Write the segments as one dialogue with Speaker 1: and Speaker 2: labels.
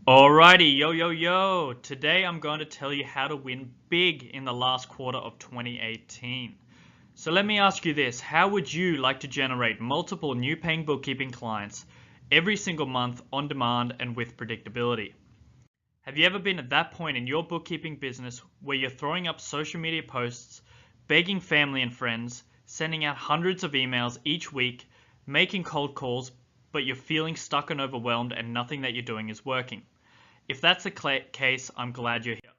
Speaker 1: Alrighty, yo. Today I'm going to tell you how to win big in the last quarter of 2018. So let me ask you this, how would you like to generate multiple new paying bookkeeping clients every single month on demand and with predictability? Have you ever been at that point in your bookkeeping business where you're throwing up social media posts, begging family and friends, sending out hundreds of emails each week, making cold calls, but you're feeling stuck and overwhelmed and nothing that you're doing is working? If that's the case, I'm glad you're here.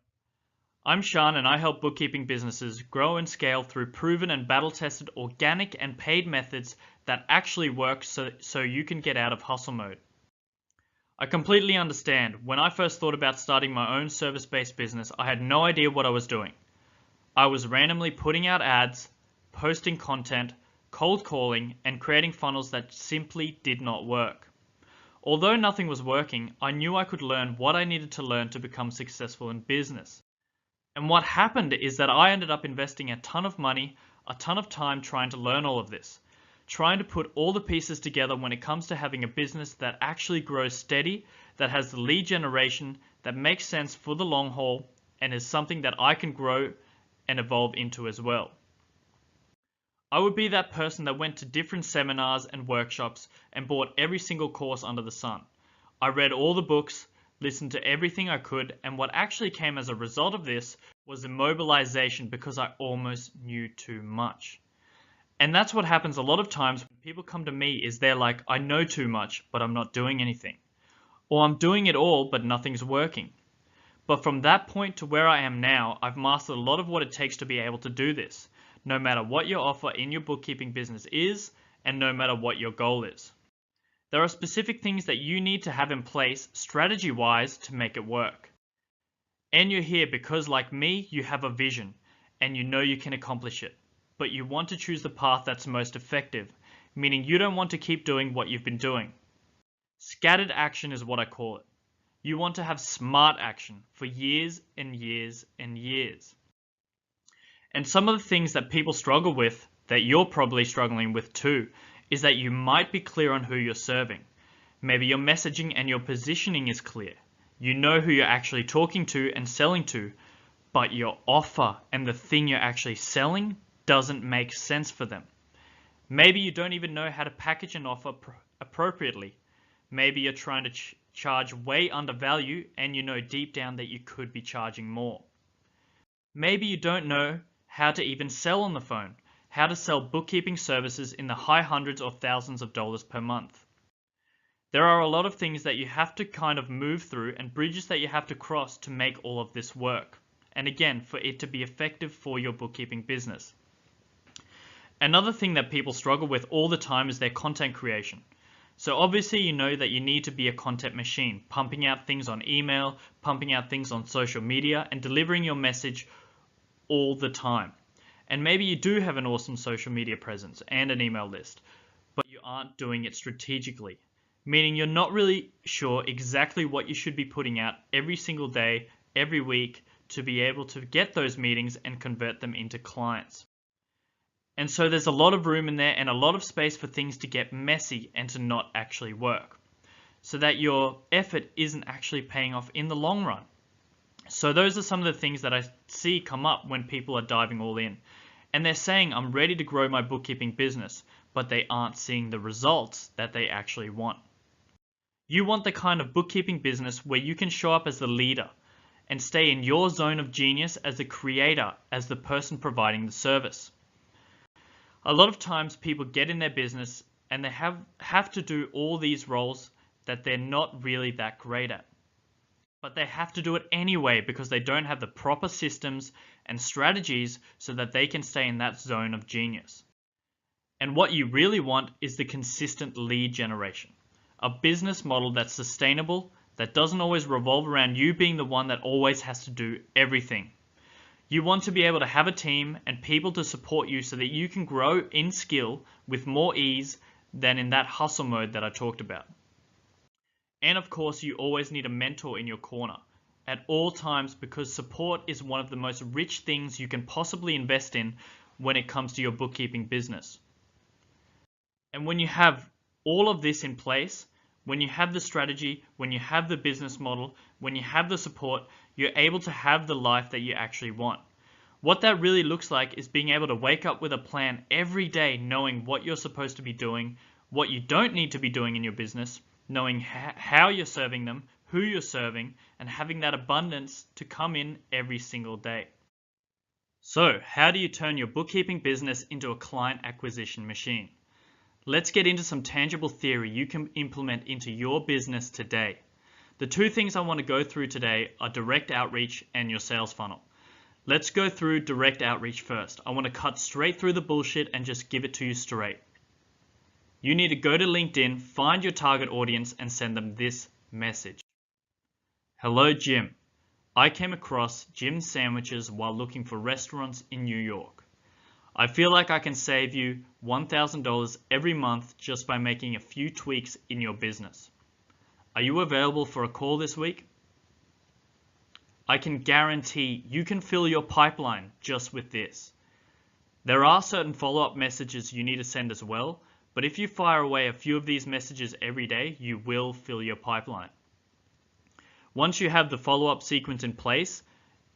Speaker 1: I'm Sean and I help bookkeeping businesses grow and scale through proven and battle-tested organic and paid methods that actually work so you can get out of hustle mode. I completely understand. When I first thought about starting my own service-based business, I had no idea what I was doing. I was randomly putting out ads, posting content, cold calling, and creating funnels that simply did not work. Although nothing was working, I knew I could learn what I needed to learn to become successful in business. And what happened is that I ended up investing a ton of money, a ton of time trying to learn all of this, trying to put all the pieces together when it comes to having a business that actually grows steady, that has the lead generation, that makes sense for the long haul, and is something that I can grow and evolve into as well. I would be that person that went to different seminars and workshops and bought every single course under the sun. I read all the books, listened to everything I could, and what actually came as a result of this was immobilization because I almost knew too much. And that's what happens a lot of times when people come to me is they're like, I know too much, but I'm not doing anything. Or I'm doing it all, but nothing's working. But from that point to where I am now, I've mastered a lot of what it takes to be able to do this, no matter what your offer in your bookkeeping business is, and no matter what your goal is. There are specific things that you need to have in place strategy-wise to make it work. And you're here because, like me, you have a vision, and you know you can accomplish it. But you want to choose the path that's most effective, meaning you don't want to keep doing what you've been doing. Scattered action is what I call it. You want to have smart action for years and years and years. And some of the things that people struggle with, that you're probably struggling with too, is that you might be clear on who you're serving. Maybe your messaging and your positioning is clear. You know who you're actually talking to and selling to, but your offer and the thing you're actually selling doesn't make sense for them. Maybe you don't even know how to package an offer appropriately. Maybe you're trying to charge way under value and you know deep down that you could be charging more. Maybe you don't know how to even sell on the phone, how to sell bookkeeping services in the high hundreds or thousands of dollars per month. There are a lot of things that you have to kind of move through and bridges that you have to cross to make all of this work. And again, for it to be effective for your bookkeeping business. Another thing that people struggle with all the time is their content creation. So obviously you know that you need to be a content machine, pumping out things on email, pumping out things on social media, and delivering your message all the time. And maybe you do have an awesome social media presence and an email list, but you aren't doing it strategically, meaning you're not really sure exactly what you should be putting out every single day, every week, to be able to get those meetings and convert them into clients. And so there's a lot of room in there and a lot of space for things to get messy and to not actually work, so that your effort isn't actually paying off in the long run. So those are some of the things that I see come up when people are diving all in. And they're saying, I'm ready to grow my bookkeeping business, but they aren't seeing the results that they actually want. You want the kind of bookkeeping business where you can show up as the leader and stay in your zone of genius as the creator, as the person providing the service. A lot of times people get in their business and they have to do all these roles that they're not really that great at. But they have to do it anyway because they don't have the proper systems and strategies so that they can stay in that zone of genius. And what you really want is the consistent lead generation. A business model that's sustainable, that doesn't always revolve around you being the one that always has to do everything. You want to be able to have a team and people to support you so that you can grow in skill with more ease than in that hustle mode that I talked about. And of course, you always need a mentor in your corner at all times because support is one of the most rich things you can possibly invest in when it comes to your bookkeeping business. And when you have all of this in place, When you have the strategy, when you have the business model, when you have the support, you're able to have the life that you actually want. What that really looks like is being able to wake up with a plan every day, knowing what you're supposed to be doing, what you don't need to be doing in your business, knowing how you're serving them, who you're serving, and having that abundance to come in every single day. So, how do you turn your bookkeeping business into a client acquisition machine? Let's get into some tangible theory you can implement into your business today. The two things I want to go through today are direct outreach and your sales funnel. Let's go through direct outreach first. I want to cut straight through the bullshit and just give it to you straight. You need to go to LinkedIn, find your target audience, and send them this message. Hello, Jim. I came across Jim's sandwiches while looking for restaurants in New York. I feel like I can save you $1,000 every month just by making a few tweaks in your business. Are you available for a call this week? I can guarantee you can fill your pipeline just with this. There are certain follow-up messages you need to send as well, but if you fire away a few of these messages every day, you will fill your pipeline. Once you have the follow-up sequence in place,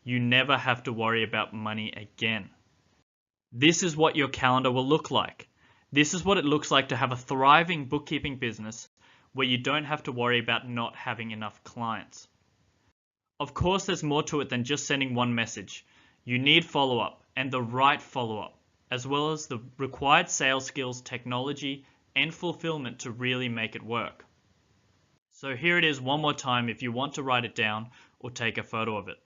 Speaker 1: you never have to worry about money again. This is what your calendar will look like. This is what it looks like to have a thriving bookkeeping business where you don't have to worry about not having enough clients. Of course, there's more to it than just sending one message. You need follow-up, and the right follow-up, as well as the required sales skills, technology, and fulfillment to really make it work. So here it is one more time if you want to write it down or take a photo of it.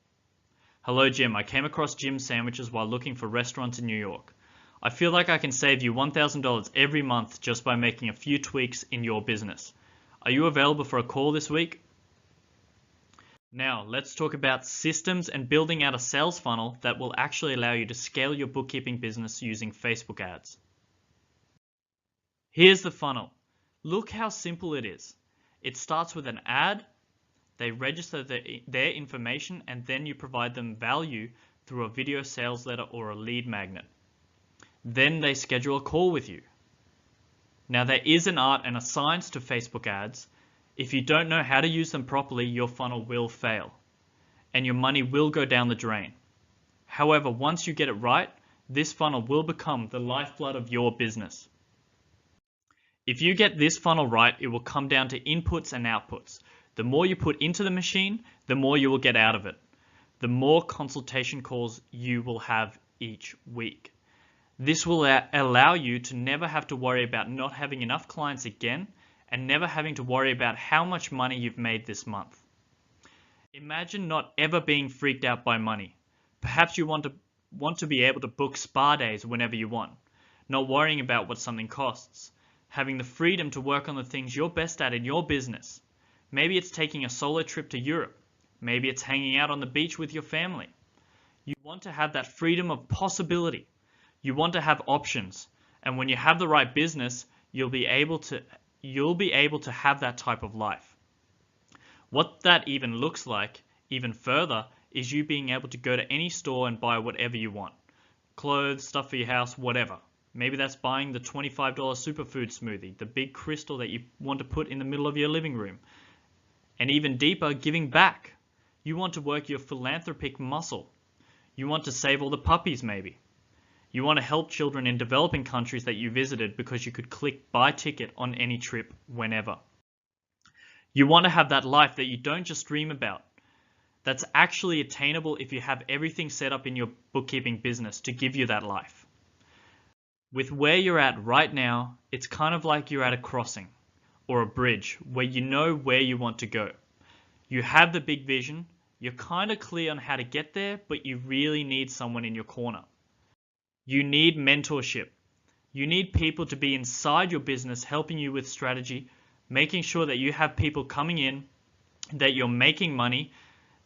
Speaker 1: Hello, Jim. I came across Jim's sandwiches while looking for restaurants in New York. I feel like I can save you $1,000 every month just by making a few tweaks in your business. Are you available for a call this week? Now, let's talk about systems and building out a sales funnel that will actually allow you to scale your bookkeeping business using Facebook ads. Here's the funnel. Look how simple it is. It starts with an ad, they register their information, and then you provide them value through a video sales letter or a lead magnet. Then they schedule a call with you. Now, there is an art and a science to Facebook ads. If you don't know how to use them properly, your funnel will fail, and your money will go down the drain. However, once you get it right, this funnel will become the lifeblood of your business. If you get this funnel right, it will come down to inputs and outputs. The more you put into the machine, the more you will get out of it. The more consultation calls you will have each week. This will allow you to never have to worry about not having enough clients again, and never having to worry about how much money you've made this month. Imagine not ever being freaked out by money. Perhaps you want to be able to book spa days whenever you want, not worrying about what something costs, having the freedom to work on the things you're best at in your business. Maybe it's taking a solo trip to Europe. Maybe it's hanging out on the beach with your family. You want to have that freedom of possibility. You want to have options. And when you have the right business, you'll be able to have that type of life. What that even looks like, even further, is you being able to go to any store and buy whatever you want. Clothes, stuff for your house, whatever. Maybe that's buying the $25 superfood smoothie, the big crystal that you want to put in the middle of your living room. And even deeper, giving back. You want to work your philanthropic muscle. You want to save all the puppies maybe. You want to help children in developing countries that you visited because you could click buy ticket on any trip whenever. You want to have that life that you don't just dream about. That's actually attainable if you have everything set up in your bookkeeping business to give you that life. With where you're at right now, it's kind of like you're at a crossing or a bridge where you know where you want to go. You have the big vision, you're kind of clear on how to get there, but you really need someone in your corner. You need mentorship. You need people to be inside your business helping you with strategy, making sure that you have people coming in, that you're making money,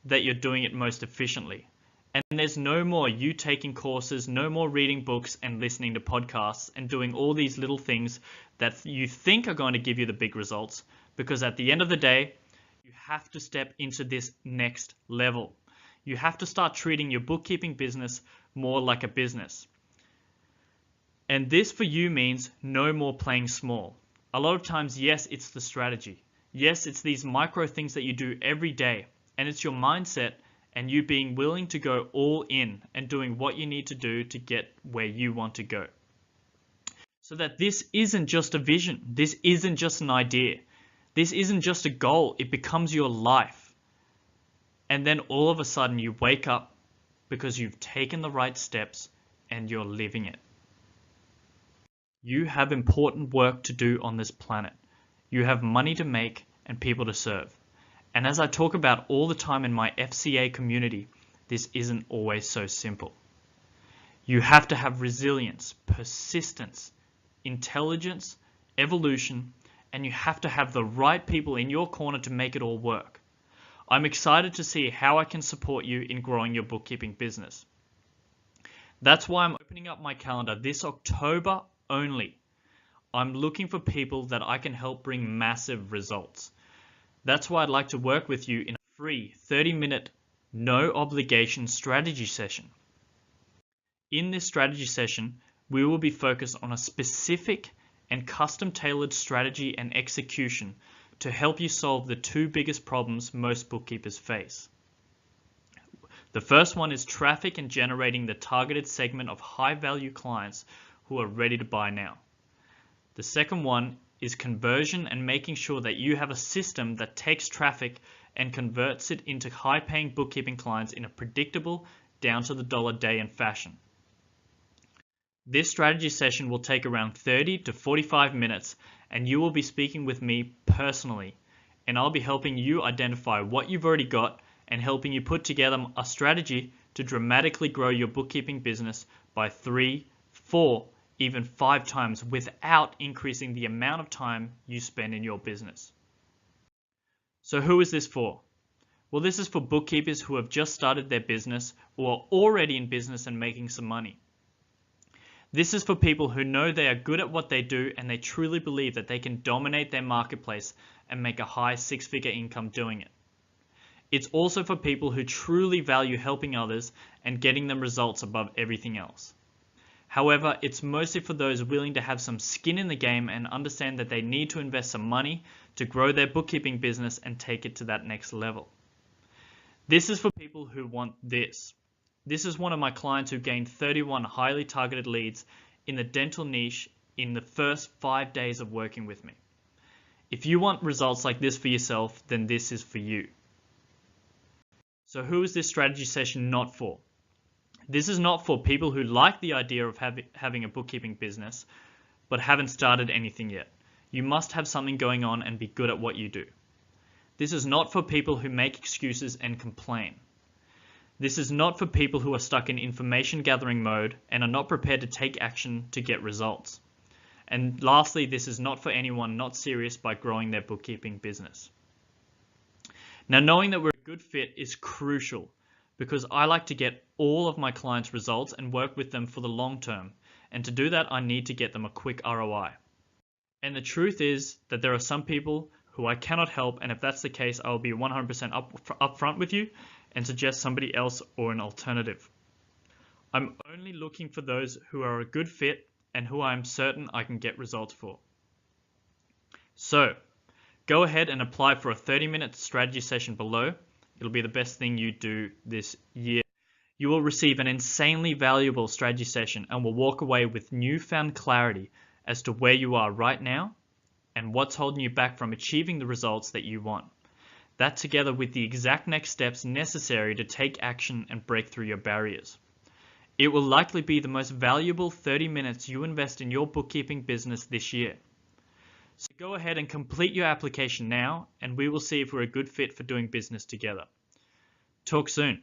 Speaker 1: that you're doing it most efficiently. And there's no more you taking courses, no more reading books and listening to podcasts and doing all these little things that you think are going to give you the big results, because at the end of the day, you have to step into this next level. You have to start treating your bookkeeping business more like a business. And this for you means no more playing small. A lot of times, yes, it's the strategy. Yes, it's these micro things that you do every day, and it's your mindset and you being willing to go all in and doing what you need to do to get where you want to go. So that this isn't just a vision, this isn't just an idea, this isn't just a goal, it becomes your life. And then all of a sudden you wake up because you've taken the right steps and you're living it. You have important work to do on this planet. You have money to make and people to serve. And as I talk about all the time in my FCA community, this isn't always so simple. You have to have resilience, persistence, intelligence, evolution, and you have to have the right people in your corner to make it all work. I'm excited to see how I can support you in growing your bookkeeping business. That's why I'm opening up my calendar this October only. I'm looking for people that I can help bring massive results. That's why I'd like to work with you in a free 30-minute, no obligation strategy session. In this strategy session, we will be focused on a specific and custom-tailored strategy and execution to help you solve the two biggest problems most bookkeepers face. The first one is traffic and generating the targeted segment of high-value clients who are ready to buy now. The second one is conversion and making sure that you have a system that takes traffic and converts it into high-paying bookkeeping clients in a predictable, down-to-the-dollar day and fashion. This strategy session will take around 30 to 45 minutes, and you will be speaking with me personally, and I'll be helping you identify what you've already got and helping you put together a strategy to dramatically grow your bookkeeping business by 3, 4, even 5 times without increasing the amount of time you spend in your business. So who is this for? Well, this is for bookkeepers who have just started their business or are already in business and making some money. This is for people who know they are good at what they do and they truly believe that they can dominate their marketplace and make a high 6-figure income doing it. It's also for people who truly value helping others and getting them results above everything else. However, it's mostly for those willing to have some skin in the game and understand that they need to invest some money to grow their bookkeeping business and take it to that next level. This is for people who want this. This is one of my clients who gained 31 highly targeted leads in the dental niche in the first 5 days of working with me. If you want results like this for yourself, then this is for you. So who is this strategy session not for? This is not for people who like the idea of having a bookkeeping business, but haven't started anything yet. You must have something going on and be good at what you do. This is not for people who make excuses and complain. This is not for people who are stuck in information gathering mode and are not prepared to take action to get results. And lastly, this is not for anyone not serious by growing their bookkeeping business. Now, knowing that we're a good fit is crucial because I like to get all of my clients' results and work with them for the long term. And to do that, I need to get them a quick ROI. And the truth is that there are some people who I cannot help, and if that's the case, I will be 100% upfront with you and suggest somebody else or an alternative. I'm only looking for those who are a good fit and who I am certain I can get results for. So, go ahead and apply for a 30-minute strategy session below. It'll be the best thing you do this year. You will receive an insanely valuable strategy session and will walk away with newfound clarity as to where you are right now and what's holding you back from achieving the results that you want. That together with the exact next steps necessary to take action and break through your barriers. It will likely be the most valuable 30 minutes you invest in your bookkeeping business this year. So go ahead and complete your application now, and we will see if we're a good fit for doing business together. Talk soon.